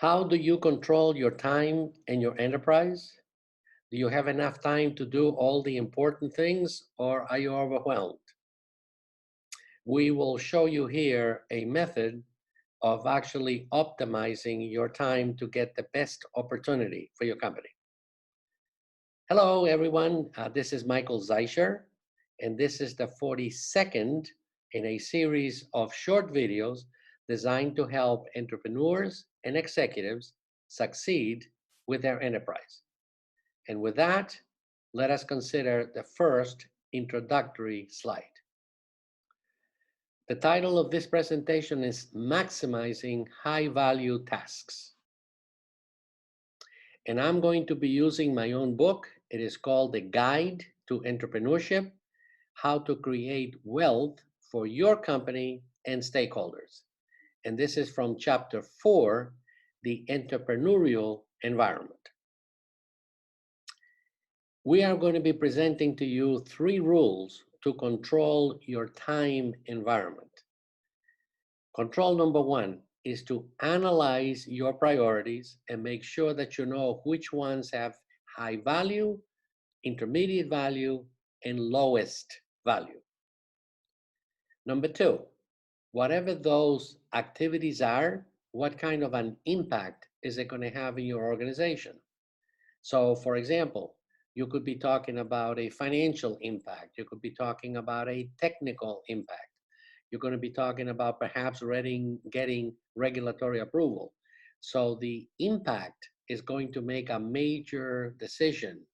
How do you control your time and your enterprise? Do you have enough time to do all the important things, or are you overwhelmed? We will show you here a method of actually optimizing your time to get the best opportunity for your company. Hello, everyone. This is Michael Zeischer, and this is the 42nd in a series of short videos designed to help entrepreneurs and executives succeed with their enterprise. And with that, let us consider the first introductory slide. The title of this presentation is Maximizing High-Value Tasks. And I'm going to be using my own book. It is called The Guide to Entrepreneurship: How to Create Wealth for Your Company and Stakeholders. And this is from chapter 4, The Entrepreneurial Environment. We are going to be presenting to you 3 rules to control your time environment. Control number 1 is to analyze your priorities and make sure that you know which ones have high value, intermediate value, and lowest value. Number 2, whatever those activities are, what kind of an impact is it going to have in your organization? So, for example, you could be talking about a financial impact. You could be talking about a technical impact. You're going to be talking about perhaps getting regulatory approval. So the impact is going to make a major decision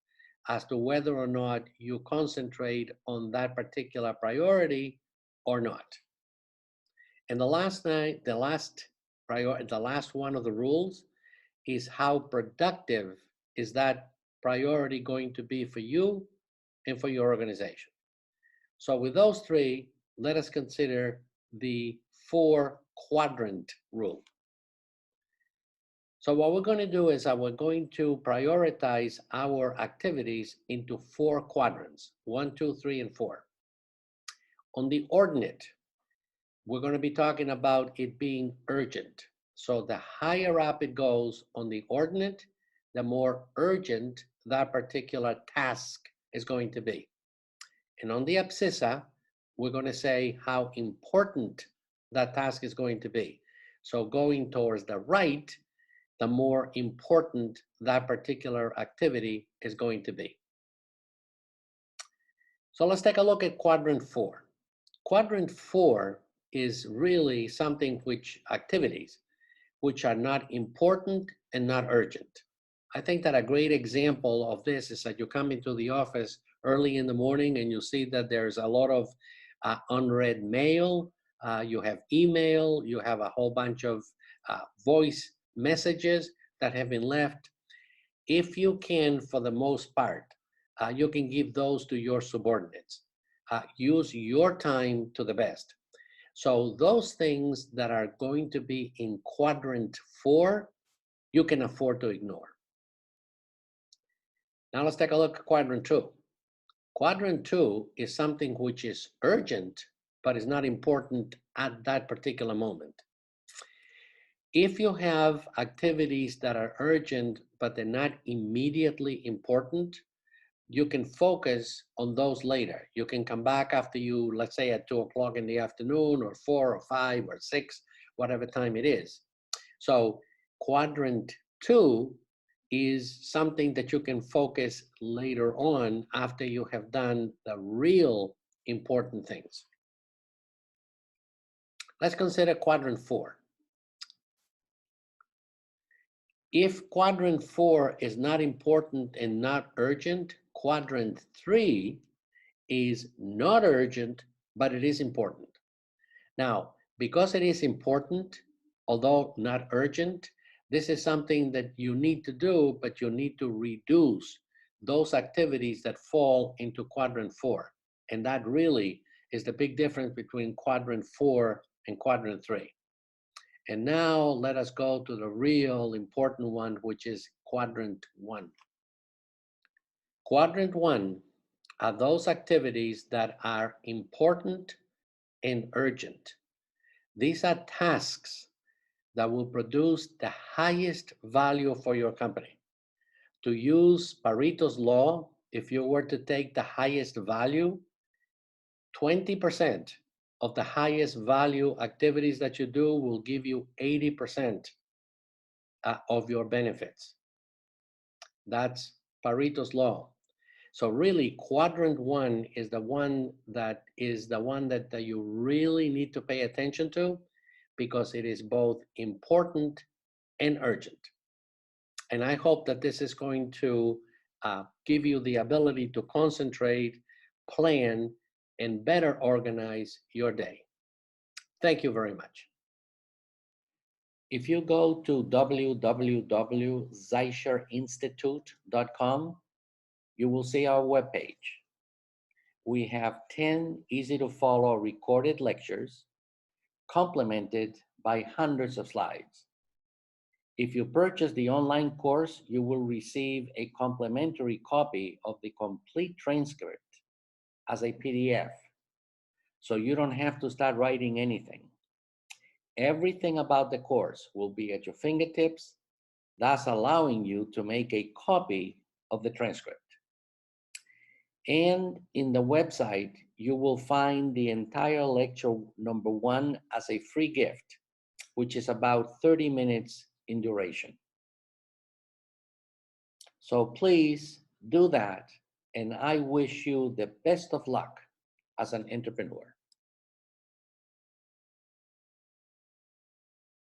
as to whether or not you concentrate on that particular priority or not. And the last one of the rules is how productive is that priority going to be for you and for your organization. So with those 3, let us consider the 4-quadrant rule. So what we're going to do is we're going to prioritize our activities into 4 quadrants: 1, 2, 3, and 4. On the ordinate, we're going to be talking about it being urgent. So the higher up it goes on the ordinate, the more urgent that particular task is going to be. And on the abscissa, we're going to say how important that task is going to be. So going towards the right, the more important that particular activity is going to be. So let's take a look at quadrant 4. Quadrant 4 is really something activities which are not important and not urgent. I think that a great example of this is that you come into the office early in the morning and you see that there's a lot of unread mail, you have email, you have a whole bunch of voice messages that have been left. If you can, for the most part, you can give those to your subordinates. Use your time to the best. So those things that are going to be in quadrant 4, you can afford to ignore. Now let's take a look at quadrant 2. Quadrant 2 is something which is urgent, but is not important at that particular moment. If you have activities that are urgent, but they're not immediately important, you can focus on those later. You can come back after you, let's say at 2 o'clock in the afternoon, or 4 or 5 or 6, whatever time it is. So quadrant 2 is something that you can focus later on after you have done the real important things. Let's consider quadrant 4. If quadrant 4 is not important and not urgent, quadrant 3 is not urgent, but it is important. Now, because it is important, although not urgent, this is something that you need to do, but you need to reduce those activities that fall into quadrant 4. And that really is the big difference between quadrant 4 and quadrant 3. And now let us go to the real important one, which is quadrant 1. Quadrant 1 are those activities that are important and urgent. These are tasks that will produce the highest value for your company. To use Pareto's law, if you were to take the highest value, 20% of the highest value activities that you do will give you 80% of your benefits. That's Pareto's law. So really, quadrant one is the one that you really need to pay attention to, because it is both important and urgent. And I hope that this is going to give you the ability to concentrate, plan, and better organize your day. Thank you very much. If you go to www.zeicherinstitute.com, you will see our webpage. We have 10 easy to follow recorded lectures, complemented by hundreds of slides. If you purchase the online course, you will receive a complimentary copy of the complete transcript as a PDF. So you don't have to start writing anything. Everything about the course will be at your fingertips, thus allowing you to make a copy of the transcript. And in the website, you will find the entire lecture number 1 as a free gift, which is about 30 minutes in duration. So please do that, and I wish you the best of luck as an entrepreneur.